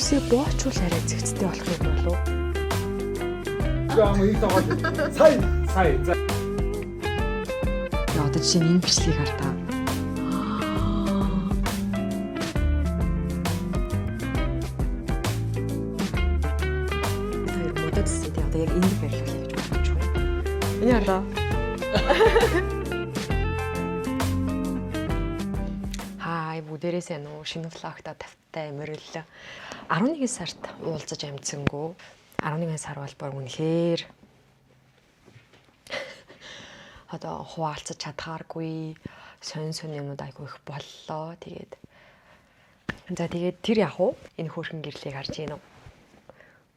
Үсээ боочвол арай зэгцтэй болох юм болов. Яам их таагаад сая. Яа одоо жишээ нь энэ бичлэгийг хар та. Тэр модод сэдэ одоо яг энэ байрлал хийж болж байгаа. Энэ яа. Хай бүдэрээс нөө шинэ влогта тавтай мөрөл 11 сард уулзаж амжсангүй 11 сар бол бүр үнэхээр одоо хуваалцаж чадхааргүй сонь юмуд айгүй их боллоо. Тэгээд тэр яг уу энэ хөөрхөн гэрлийг харж гинөө.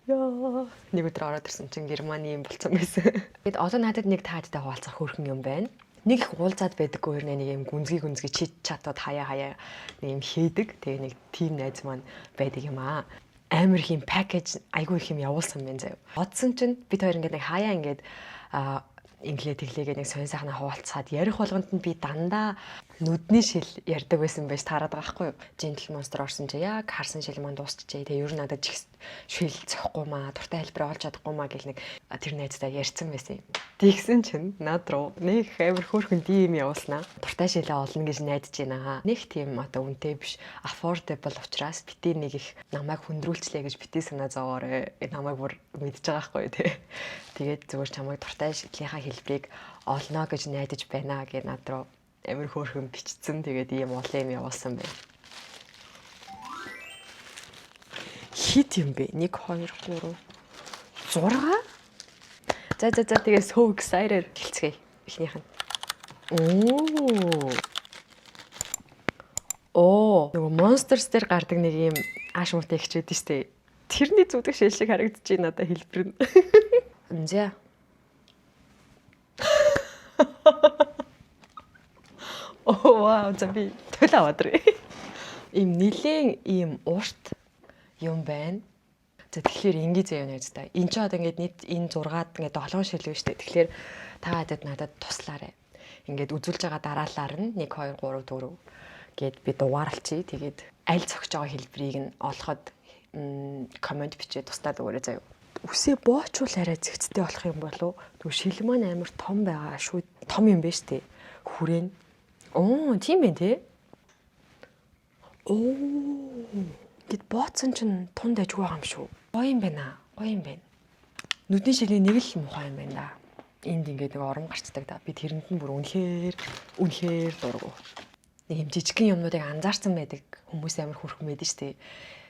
Яа нэг өдөр ороод ирсэн чинь Германы юм болцсон байсан. Тэгэд одоо надад нэг таадтай хуваалцах хөөрхөн юм байна. Нэг их уулзаад байдаггүй нэг юм гүнзгий чит чатууд хаяа нэг юм хийдэг. Тэгээ нэг тим найз маань байдаг юм аа. Амар их юм пакэж айгүй их юм явуулсан байна заяа. Бодсон чинь бид хоёр ингээд нэг хаяа ингээд инглээ нэг сонь сайхна хуваалцаад ярих болгонд нь би дандаа нүдний шил ярьдаг байсан байж таарад байгаа байхгүй юу. Gentle Monster орсон чи яг харсан шил маань дуусчихжээ. Тэгээ ер нь надад шил зөхгүй маа, дуртай хэлбэр олж чадахгүй маа гэл нэг тэр найзтай ярьсан байсан юм. Тэгсэн чинь над руу нэг амар хөөрхөн дим явуулснаа. Дуртай шилээ олно гэж найдаж байна. Нэг тийм одоо үнэтэй биш, affordable учраас бити нэг их намайг хүндрүүлчлээ гэж бити санаа зовоорой. Намайг бүр мэдж байгаа байхгүй юу те. Тэгээд зүгээр чамайг дуртай шилийнхаа хэлбэрийг олно гэж найдаж байна гэ над руу амар хөөрхөн бичсэн. Тэгээд ийм олон юм явуулсан байна. Хит юм бэ? 1 2 3 6. За тэгээ so excited хэлцгээе ихнийх нь. Нөгөө Monsters дээр гардаг нэг юм ааш муутай ихчүүд штэ. Тэрний зүдэг шил шиг харагдаж байна надад хэлбэр нь. За. Вау, би төлөө аваад. Им нилээн ийм урт юм байна. За тэгэхээр ингэ заяа найзтай. Энд ч одоо ингээд нийт энэ 6-ад ингээд 7 шил вэ штэ. Тэгэхээр та хадад надад туслаарай. Ингээд үзүүлж байгаа дараалалаар нь 1 2 3 4 гээд би дугаарлцъя. Тэгээд аль зогсож байгаа хэлбэрийг нь олоход комент бичээ тустаад өгөөрэй заяа. Үсээ боочвол арай зэгцтэй болох юм болов. Тэгвэл шил маань амар том байгаа шүү. Том юм байна штэ. Хүрээн. Тийм ээ те. Гэт бооцсон чинь тунд ажгүй байгаа юм шүү. Гоё юм байна. Нүдний шилийн нэг л муухай юм байна да. Энд ингээд нэг орон гарцдаг да. Би тэрэнд нь бүр үнэхээр дургу. Нэг юм жижигхэн юмнуудыг анзаарсан байдаг хүмүүс амар хүрхэн байдаг шүү дээ.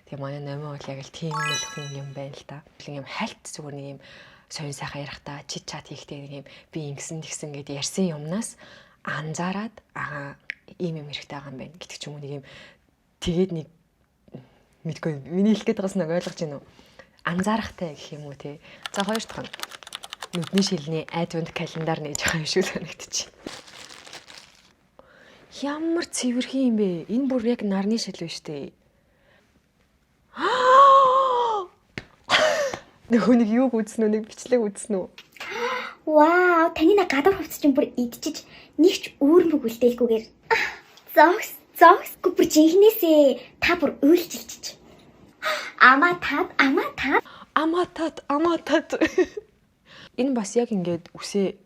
Тэгээ манай номоо бол яг л тийм мэлхэн юм байна л да. Нэг юм хальт зүгээр нэг юм сонь сайхан ярихтаа чит чат хийхдээ нэг юм би ингэсэн тэгсэн гэдээ ярьсан юмнаас анзаараад ийм юм хэрэгтэй байгаа юм байна гэдэг ч юм уу нэг юм тэгээд нэг мэдгүй миний хэлэх гээд байгаас нэг ойлгож байна уу? Анзаарахтай гэх юм уу те. За хоёр дахь нь нүдний шилний advent календар нээж байгаа юм шиг санагдчих. Ямар цэвэрхэн юм бэ? Энэ бүр яг нарны шил биш үү? Нөгөө нэг юуг үзсэн үү? Нэг бичлэг үзсэн үү? Вау, таны на гадар хувцс чинь бүр идчихэж нэгч үүрмэг үлдээлгүйгээр. Зогс бүр жинхнээсээ та бүр уйлжилчих. Аматад. Энэ бас яг ингээд үсээ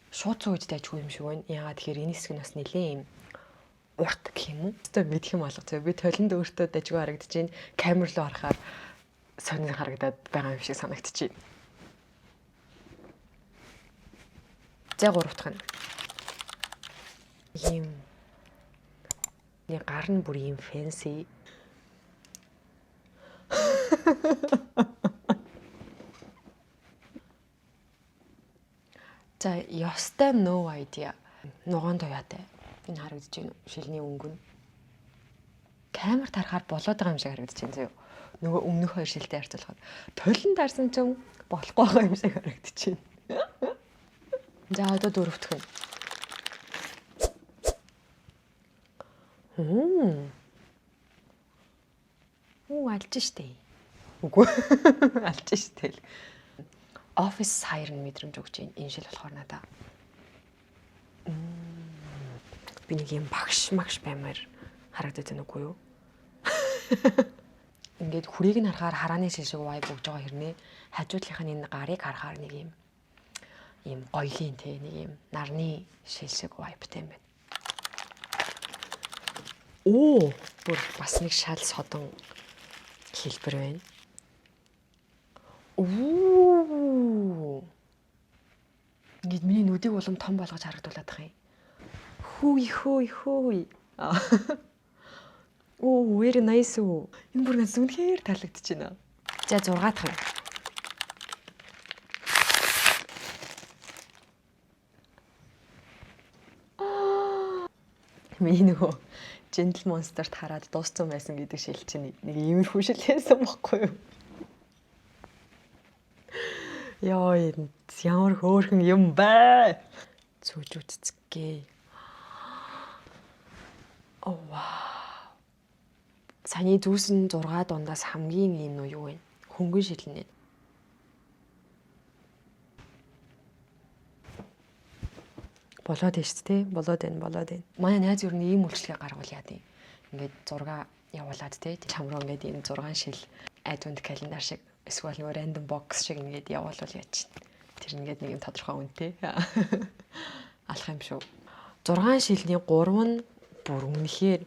шууд сууж дайжгүй юм шиг байна. Яагаад тэгэхээр энэ хэсэг нь бас нэлээ юм урт гэх юм уу? Өөртөө мэдх юм алга. Би толинд өөртөө дайжгүй харагдаж байна. Камер руу харахаар сонир харагдаад байгаа юм шиг санагдчих. За 3 дахь нь. Ийм нэг гар нь бүр ийм fancy. За ёстой no idea. Нугаан туяатай. Энэ харагдаж байна уу? Шилний өнгө нь. Камер тарахаар болоод байгаа юм шиг харагдаж байна зөө. Нөгөө өмнөх хоёр шилтэй харьцуулахад толин тарсан ч болохгүй байгаа юм шиг харагдаж байна. За одоо 4 дахь нь. Алж штэ. Үгүй алж штэ. Office siren мэдрэмж өгч энэ шил болохоор надаа. Би нэг юм багш баймаар харагдаад байна үгүй юу? ингээд хүрийг нь харахаар харааны шил шиг vibe өгж байгаа хэрнээ хажуудлынх нь энэ гарыг харахаар нэг юм гоёлын те нэг юм нарны шил шиг vibeтэй юм байна. Оо, бүр бас нэг шал содон хэлбэр байна. Оо. Ингээд миний нүдийг улам том болгож харагдуулаад байгаа юм. Хүй. Оо, very nice уу. Энэ бүр надад үнэхээр таалагдчихэж байна. За 6 дахь юм. Миний нөгөө Gentle Monster-т хараад дууссан байсан гэдэг шил чинь нэг иймэрхүү шил хэлсэн байхгүй юу? Яа, ямар хөөрхөн юм бэ? Зүүж үццгээ. Oh wow. Саяны зүүсэн 6 дундаас хамгийн юм уу юу вэ? Хөнгөн шилнэ. Болоод байна шүү дээ. Болоод байна. Манай найз юу нэг ийм үйлчлэгээ гаргуул яа тийм. Ингээд 6 явуулаад тий. Чам руу ингээд ийм 6 шил advent calendar шиг эсвэл нөгөө random box шиг ингээд явуулвал яач. Тэр ингээд нэг юм тодорхой үнэтэй. Алах юм шүү. 6 шилний 3 нь бүр үнэхээр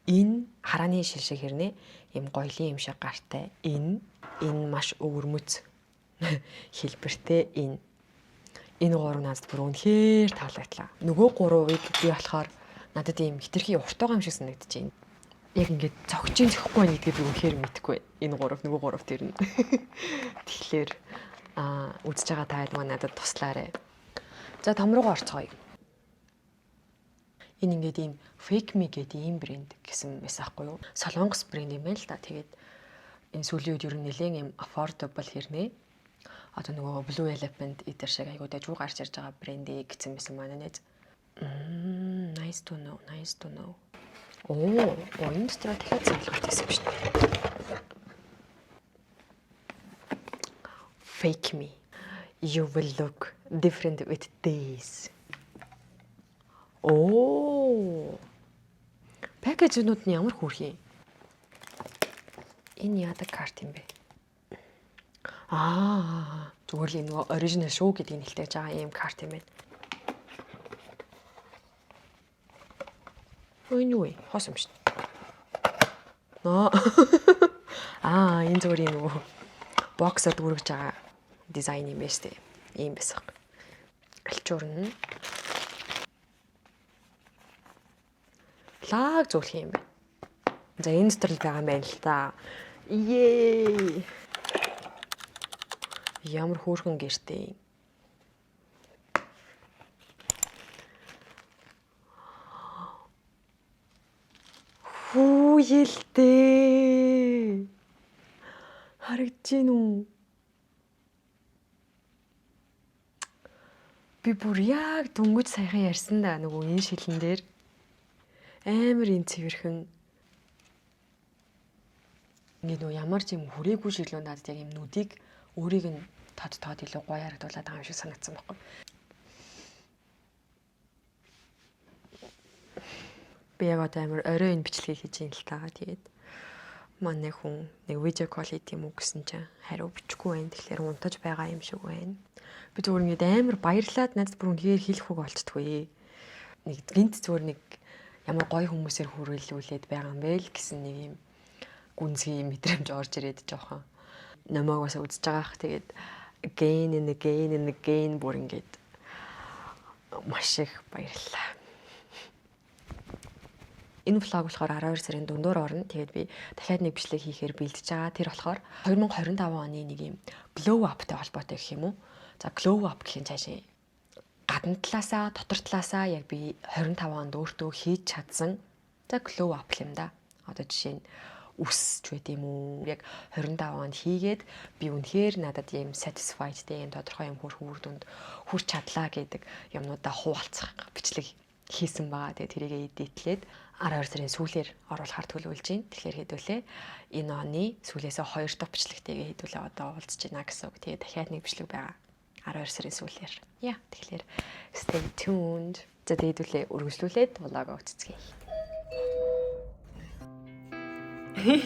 энэ харааны шил шиг хэрнээ ийм гоёлын юм шиг гартай. Энэ маш өвөрмөц хэлбэртэй энэ 3 надад бүр үнэхээр таалагдлаа. Нөгөө 3-ыг би болохоор надад ийм хитрхи уртайгаа юм шиг санагдчихээн. Яг ингээд зогчийн зөхгүй байх гэдгийг би үнэхээр мэдэхгүй. Энэ 3 нөгөө 3 тэр нь. Тэгэхээр үзэж байгаа та хэд маань надад туслаарай. За том руугаа орцгоё. Энэ ингээд ийм Fake Me гэдэг ийм брэнд гэсэн байсан аахгүй юу? Солонгос брэнд юм байна л да. Тэгээд энэ сүүлийн үед ер нь нэлээд ийм affordable хэрнээ. Одоо нөгөө Blue Elephant эдэр шиг айгуу дажгүй гарч ирж байгаа брендийг гэсэн байсан манай найз. Nice to know. Оо, энэ стратеги зөвлөгөөтэй байсан биш үү? Fake me. You will look different with this. Оо. Пакэжнууд нь ямар хөөрхий. Энэ яадаг карт юм бэ? Зүгээр л нөгөө original шүү гэдгийг нэлтэж байгаа ийм карт юм байна. Энэ юу вэ? Хос юм шин. Энэ зүгээр нөгөө боксер дүүргэж байгаа дизайн юм байна штэ. Ийм байсан. Алчуурна. Лаг зөөлх юм байна. За энэ стрэл байгаа юм байна л та. Ее. Ямар хөөрхөн гэртэй. Хүүйлдээ. Харагдаж гин үү? Би бүр яг дөнгөж саяхан ярьсан да нөгөө энэ шилэн дээр амар юм цэвэрхэн ингээд нөгөө ямар ч юм хүрээгүй шилүү надад яг юм нүдийг өөрийг нь тод илүү гоё харагдуулаад байгаа юм шиг санагдсан байхгүй. Би яг одоо амар орой энэ бичлэгийг хийж ин л таагаа тэгээд манай хүн нэг видео кол хийх юм уу гэсэн чинь хариу бичихгүй байх. Тэгэхээр унтаж байгаа юм шиг байна. Би зүгээр ингээд амар баярлаад надад бүр үнээр хэлэх үг болцдгүй. Нэг гинт зүгээр нэг ямар гоё хүмүүсээр хүрээлүүлээд байгаа юм бэ л гэсэн нэг юм гүнзгий мэдрэмж орж ирээд жоохон намайг бас үзэж байгаа ах тэгээд again and again бүр ингээд маш их баярлалаа. Энэ влог болохоор 12 сарын дундуур орно. Тэгээд би дахиад нэг бичлэг хийхээр бэлдэж байгаа. Тэр болохоор 2025 оны нэг юм glow up-тай холбоотой гэх юм уу? За glow up гэх юм цаашаа гадна талаасаа, дотор талаасаа яг би 25 онд өөртөө хийж чадсан. За glow up юм да. Одоо жишээ нь үс ч байт юм уу? Яг 25 онд хийгээд би үнэхээр надад ийм satisfied тийм тодорхой юм үр дүнд хүрч чадлаа гэдэг юмнуудаа хуваалцах бичлэг хийсэн байгаа. Тэгээд тэрийг эдитлээд 12 сарын сүүлээр оруулахар төлөвлөж байна. Тэгэхээр хэдүүлээ энэ оны сүүлээс 2 дахь бичлэгтэйгээ хэдүүлээ одоо уулзж байна гэсэн үг. Тэгээд дахиад нэг бичлэг байгаа. 12 сарын сүүлээр. Тэгэхээр stay tuned. За тэгээд хэдүүлээ үргэлжлүүлээд влог өгцгээе. Гэтэл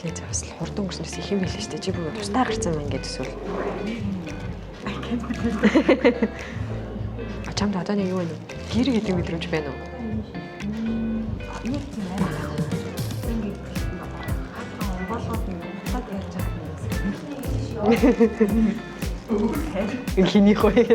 нэг бас хурдан өнгөрснөөс их юм байл шүү дээ. Чи бүр тусдаа гарцсан мэн гэдэг эсвэл. А чамд одоо нэг юу вэ? Гэр гэдэг мэдрэмж байна уу? Гиний хой.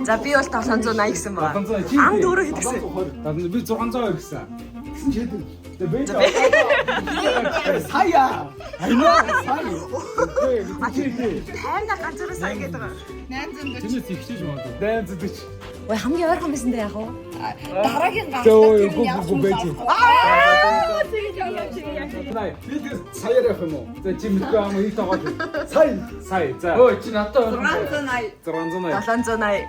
За би бол 780 гэсэн байна. Амд өөрөө хэдгсэн. Би 600 гэсэн. Гэсэн ч хэдэг. Сая. Айнаа сая. Хайрна ганцаараа сая гэдэг байгаа. 800. Тэрнээс ихчээж магадгүй. 840. Ой хамгийн ойрхон байсан дээ яг уу. Дараагийн ганц. Би тэр саяар явах юм уу? За чи мэдгүй ам их тагаад. Сая. За. Өө чи надад 680.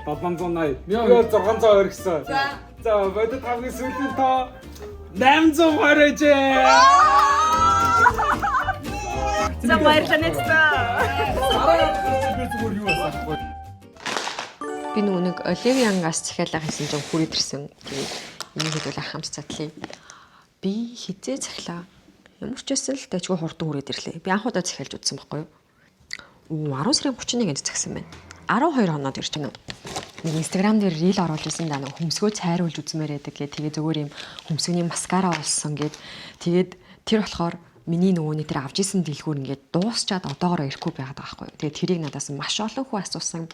780. Яа 620 гэсэн. За бодит хамгийн сүүлийн тоо 820 жээ. За баярлалаа нэстэ. Би нэг Оливиангаас захиалга хийсэн чинь хүрээд ирсэн. Тэгээд энэ хэдүүл хамт задлаа. Би хизээ захилаа. Ямар ч байсан л дэжгүй хурдан хүрээд ирлээ. Би анх удаа захиалж үзсэн байхгүй юу? 10 сарын 31-нд захисан байна. 12 хоноод ирж байна. Нэг Instagram дээр reel оруулж ирсэн даа нэг хөмсгөө цайруулж үзмээр байдаг гэ. Тэгээ зөвөр юм хөмсгөний маскара болсон гэд. Тэгээд тэр болохоор миний нөгөөний тэр авж исэн дэлгүүр ингээд дуусчаад одоогоор ирэхгүй байгаад байгаа байхгүй юу. Тэгээд тэрийг надаас маш олон хүн асуусан.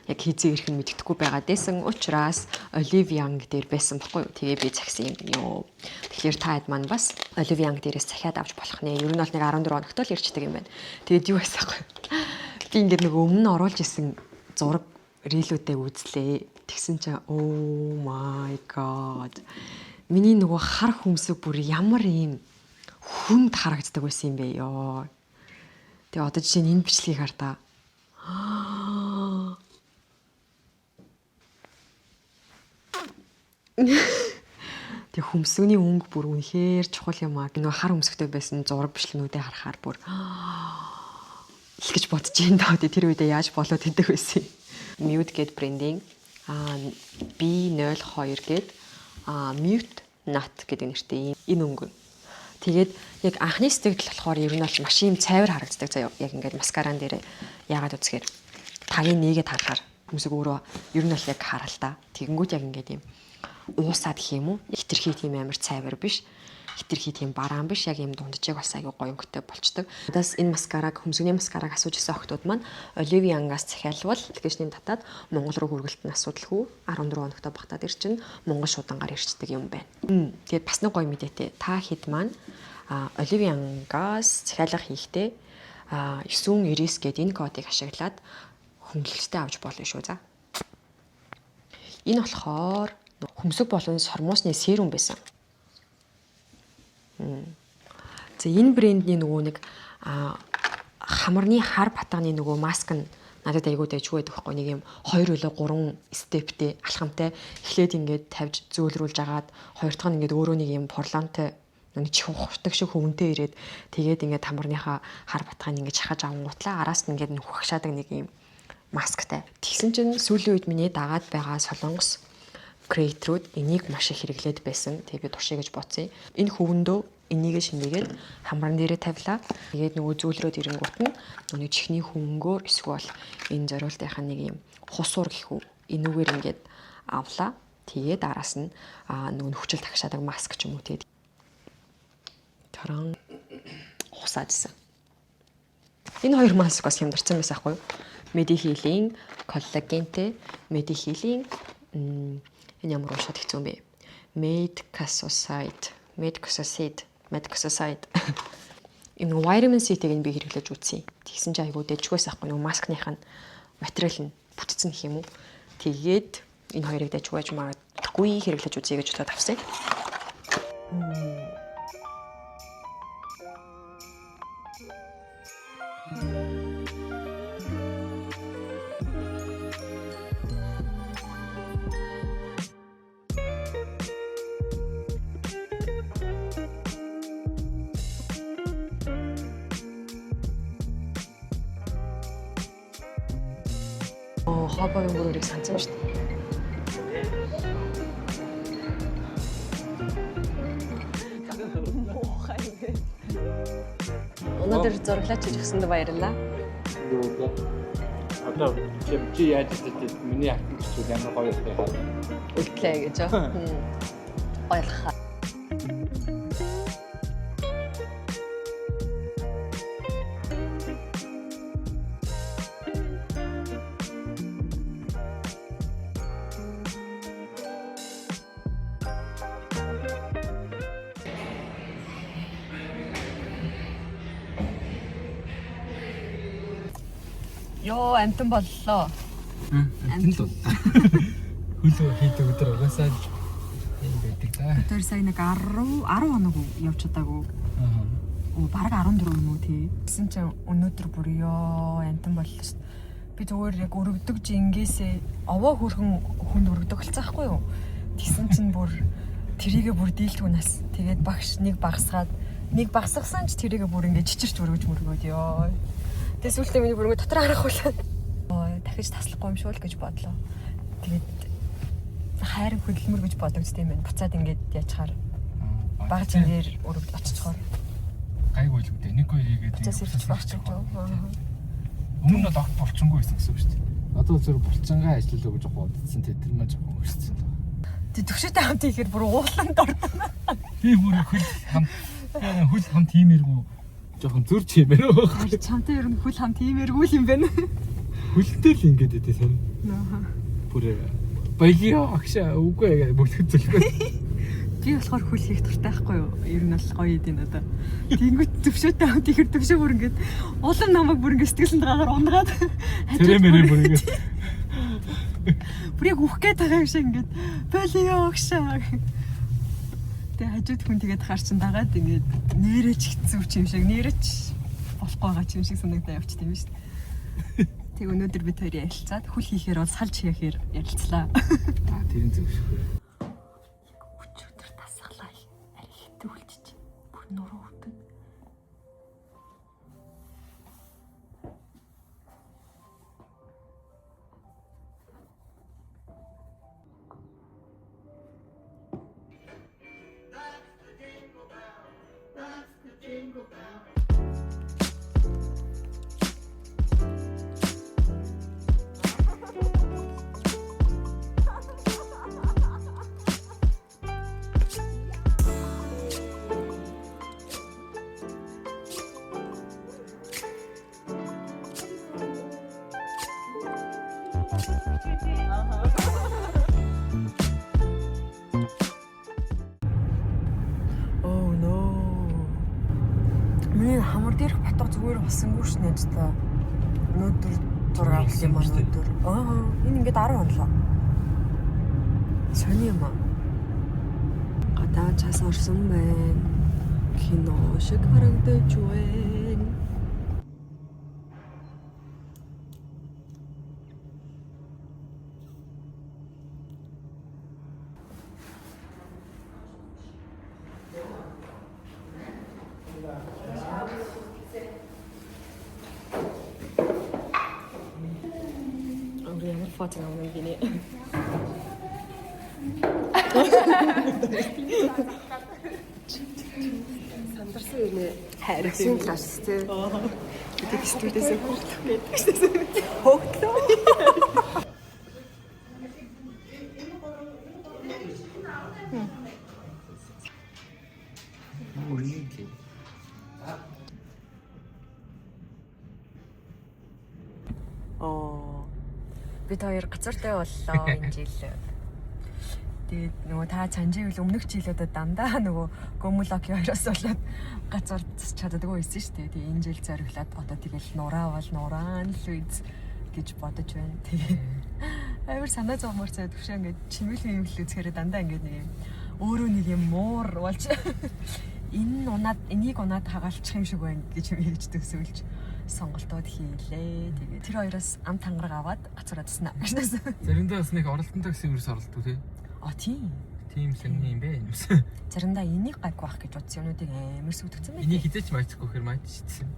Яг хизээ ирэх нь мэддэхгүй байгаа дэсэн учраас Оливианг дээр байсан байхгүй юу. Тэгээ би захисан юм. Тэгэхээр та хэд маань бас Оливианг дээрээс захиад авч болох нэ. Ер нь бол нэг 14 хоногт л ирчдэг юм байна. Тэгээд юу байсан байхгүй юу. Би ингээд нэг өмнө оруулж исэн зураг рилүүдээ үзлээ. Тэгсэн чинь oh my god. Миний нөгөө хар хүмсэг бүр ямар ийм хүнд харагддаг байсан юм бэ ёо. Тэгээ одоо жишээ нь энэ бичлэгийг хар та. Тэг хөмсгөний өнгө бүр үнэхээр чухал юм аа. Нөгөө хар хөмсгтэй байсан зураг бичлэгнүүдээ харахаар бүр их гэж бодож юм даа. Тэр үедээ яаж болоод идэг байсан юм. Mute гэд брендинг B02 гэд Mute Nut гэдэг нэртэй энэ өнгө. Тэгээд яг анхны сэтгэл болохоор ер нь бол маш юм цайвар харагддаг заяа. Яг ингээд маскаран дээр яагаад үзэхээр тагийн нэгэд харахаар хүмүүсийг өөрөө ер нь бол яг харалтаа. Тэгэнгүүт яг ингээд юм уусаад гэх юм уу? Хитрхи тийм амар цайвар биш. Хитрхи тийм бараан биш. Яг юм дунджиг бас аягүй гоё өнгөтэй болчдөг. Удаас энэ маскараг, хөмсгөний маскараг асууж исэн охтууд маань Оливиангаас захиалвал аппликейшнийг татаад Монгол руу хүргэлт нь асуудалгүй 14 хоногтой багтаад ирчин Монгол шуудангаар ирчдэг юм байна. Тэгээд бас нэг гоё мэдээтэй. Та хэд маань Оливиангаас захиалга хийхдээ 999 гэдэг энэ кодыг ашиглаад хөнгөлөлттэй авч болно шүү за. Энэ болохоор хөмсөг болон сормоосны серум байсан. За энэ брендний нөгөө нэг хамарны хар батганы нөгөө маск нь надад айгуу дэжгүй байдаг байхгүй нэг юм 2 үлээ 3 стептэй алхамтай эхлээд ингээд тавьж зөөлрүүлж агаад хоёр дахь нь ингээд өөрөө нэг юм порлантай нэг чих ухдаг шиг хөвөнтэй ирээд тэгээд ингээд хамарныхаа хар батгааны ингээд шахаж авангуутлаа араас нь ингээд нөхөгшаадаг нэг юм масктай. Тэгсэн чинь сүүлийн үед миний дагаад байгаа солонгос креаторууд энийг маш их хэрэглээд байсан. Тэгээ би туршия гэж бодсон. Энэ хөвөндөө Энийг шингээгээд хамран дээрээ тавилаа. Тэгээд нөгөө зөөлрөөд ирэнгүүт нь нөгөө чихний хөнгөөр эсвэл энэ зориултынхаа нэг юм хусуур гэхүү энүүгээр ингээд авлаа. Тэгээд араас нь нөгөө хүчил тагшаадаг маск ч юм уу тэгээд таран хусаадсан. Энэ хоёр маск бас хямдарсан байсан байхгүй юу? Медихилийн коллагентэй, медихилийн энэ ямар уушаад хэцүү юм бэ? Medcoside. Энэ vitamin C-ийг би хэрэглэж үзье. Тэгсэн чинь айгуу дэжгээс ахгүй юу маскных нь материал нь бүтцэн гэх юм уу. Тэгээд энэ хоёрыг дэжгээж магадгүй хэрэглэж үзье гэж бодоод авсан. Хобогийн бүрийг сансан шүү дээ. Өнөөдөр зураглаач хийж өгсөнд баярлалаа. Одоо чи яаж хэлдэг миний ахын зүйл ямар гоё юм бэ? Үлдлээ гэж аа. Ойлгохаа. Йоо, амтан боллоо. Амтан л боллоо. Хөлөө хийдэг өдөр угаасаа л юм байдаг да. Тэр сая нэг 10 хоног явж чадаагүй. Оо бараг 14 юм уу тий. Гэсэн чинь өнөөдөр бүр ёо амтан боллоо шүү. Би зүгээр яг өргөдөг жингээсээ овоо хөрхөн хүнд өргөдөг болцаахгүй юу. Тэгсэн чинь бүр тэрийгэ бүр дийлтгүнаас тэгээд багш нэг багсгасан ч тэрийгэ бүр ингэ чичирч өргөж мөргөөд ёо. Тэс үлдээ миний бүр ингэ дотор харахгүй. Ой дахиж таслахгүй юм шүү л гэж бодлоо. Тэгээд хайр хөдөлмөр гэж бодогдсон юм байна. Буцаад ингэж яачаар баг жингээр өргөж очичоор. Гайгүй л үдэ. Нэг хоёр хийгээд Тэсэрч багч гэж. Өмнө нь огт болцсонгүй байсан гэсэн үг шүү дээ. Одоо зөв болцсонгаа ажиллалаа гэж бодсон. Тэр маань жоохон өрссөн. Тэг төвшөтэй хамт ихээр бүр ууланд орсон. Би бүр хөл хамт хиймээргүй жоохон зөрч юм байна уу? Чамтай ер нь хөл хамт хиймээргүй юм байна. Хөлтэй л ингэж дээ сан. Бүр баяа агшаа үгүй бүгд зөвлөгөө. Би болохоор хөл хийх дуртай байхгүй юу? Ер нь бол гоё идэв надаа. Тэнгүүт төвшөөтэй хамт ихээр төвшөө бүр ингэж улам намайг бүр ингэ сэтгэлсэнд гагаар унгаад. Тэрэ мэрэ бүр ингэ. Бүр яг үхэх гээд байгаа юм шиг ингэж болио агшаа. Тэг хажууд хүн тэгээд хаар чин дагаад ингэж нэрэж хэцүү юм шиг нэрэж болохгүй байгаа юм шиг санагдаа явчихд юм шүү дээ. Тэг өнөөдөр бид хоёрын ярилцаад хөл хийхээр бол салж хийхээр ярилцлаа. Тэрэн зөв шүү. Өчигдөр тасглаа. Ари хитэ үлчиж. Бүр нуруу өвдөн. Oh no. Миний хамар дээрх батга зүгээр болсонгүй ш нь та. Өнөөдөр 6 авсан юм аа өнөөдөр. Энэ ингээд 10 онлоо. Сони юм аа. Гадаа цаас орсон байна. Кино шиг харагдаж байна. 우리 ямар фото авах юм бэ? сандарсан юм ээ. Харин класс тий. Тэгээд студиэсээ хөглөх гэдэг. Хөглөө. Бид хоёр газартай боллоо энэ жил. Тэгээд нөгөө та цанживэл өмнөх жилүүдэд дандаа нөгөө Гомулоки хоёроос болоод газар засч чаддаггүй байсан шүү дээ. Тэгээд энэ жил зориглаад одоо тэгэл нураан л үйз гэж бодож байна. Тэгээд амар санаа зовморцоо төвшөө ингээд чимээл юм л үзэхээр дандаа ингээд нэг юм өөрөө нэг юм муур болж энийг унаад хагаалчих юм шиг байна гэж юм хийж төсөөлж сонголтууд хийлээ. Тэгээд тэр хоёроос ам тангараг аваад гацараа таснаа. Заримдаа бас нэг оролтонтой гэсэн юурээс оролддог тий. Тийм сэрний юм бэ. Заримдаа энийг гайгүй байх гэж бодсон юмнуудыг амар сүдгцэн байх. Энийг хизээч майцгүй хэр майччихсан.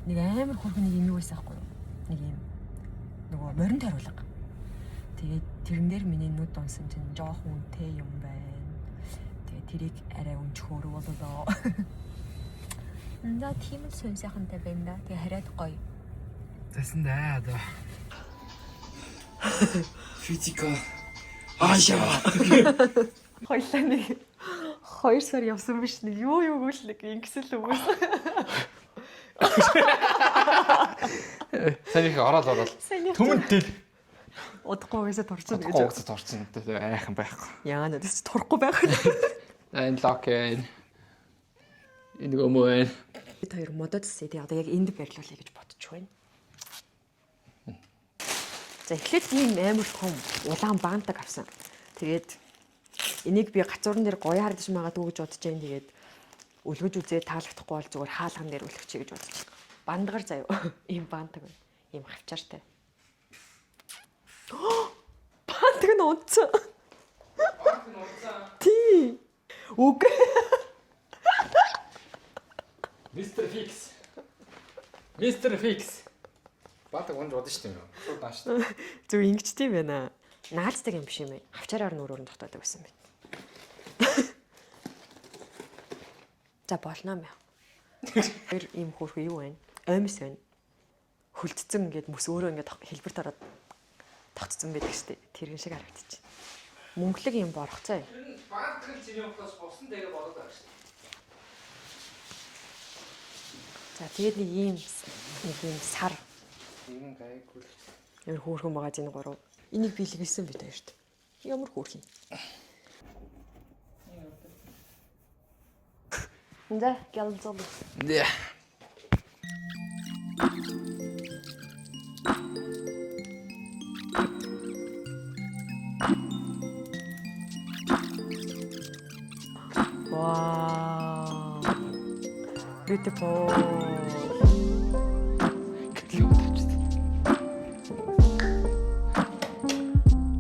Нэг амар хөрхөн нэг юм юу байсан байхгүй юу? Нэг юм нөгөө морин тариулга. Тэгээд тэрэн дээр миний нүд унсан чинь жоох үнэтэй юм байна. Тэгээд тэрийг арай өнчхөр болоо. Наа тийм л сүн сайхантай байна да. Тэгээ хараад гоё. Засан даа одоо. Физика. Аашаа. Хоёлаа нэг 2 сар явсан биш нэг юу гүйл нэг ингэсэл өгөөс. Санийх ороод. Түмэнтэй. Удахгүй байсаа турцсан гэж. Удахгүй турцсан. Айхан байхгүй. Яа надад турахгүй байх. Энэ локен. Энэ гомоо. Бид хоёр модод CD одоо яг энд барилуулъя гэж бодож байна. За эхлээд ийм амар том улаан баантаг авсан. Тэгээд энийг би гацуурн дээр гоё хардаж магадгүй гэж бодож байна. Тэгээд өлгөж үзээ таалагдахгүй бол зүгээр хаалган дээр үлгчихье гэж бодож байна. Бандгаар заяа. Ийм баантаг байна. Ийм хавчаартай. Баантаг нь унтсан. Тий. Үг. Мистер Фикс. Баатаг унж бодсон шүү дээ. Шууд нааш. Зүг ингэж тийм байна. Наацдаг юм биш юм ээ. Хавчаараар нүрөөр нь тогтоодог байсан байна. За болно мэ. Тэр ийм хөөрхөн юу вэ? Оймс байна. Хүлцсэн ингээд мөс өөрөө ингээд хэлбэр тараад тогтцсон байдаг шүү дээ. Тэрэн шиг харагдчих. Мөнгөлөг юм борхцоо юм. Баатаг нь чиний ухаас босон дээрээ болоод байгаа шүү дээ. За тэгээд нэг ийм сар. Ийм гайгүй. Ямар хөөрхөн байгаа зэн гурав. Энийг биелгэлсэн бид хоёрт. Ямар хөөрхөн. Да, гэлзоб. Дээ. Wow. Beautiful.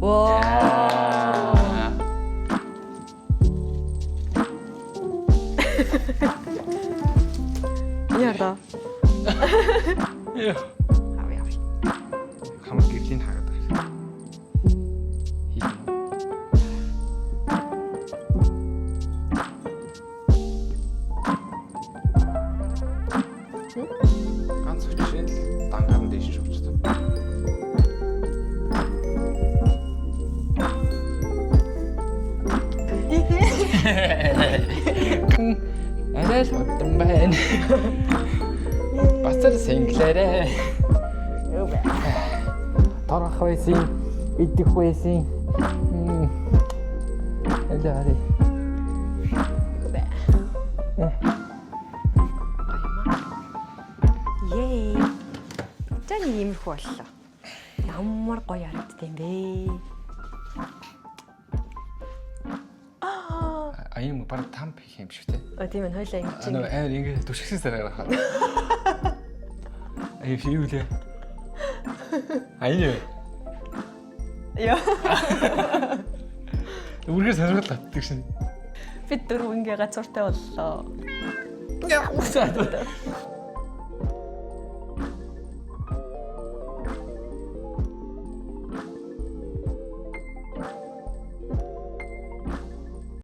Wow. Яа. Яа. Авъя. Хамаг гэрлийн хагаад байна. Ганц хүчээр л дангаар нь дэш шүүждэг. Арай л бодсон байна. Бацар синглэрэ. Тарах байсан, идэх байсан. Элэри. Yay. Таны иймэрхүү боллоо. Ямар гоё харагддаг юм бэ? Аян баг тамп хийх юм шиг те. Тийм ээ, хойлоо ингэж. Нөө амар ингэ түшгсэн сараа гарахад. Аян фиулээ. Аян. Яа. Үргээр саргал татдаг шин. Бид дөрөв ингээ газартай боллоо. Яа, усаад.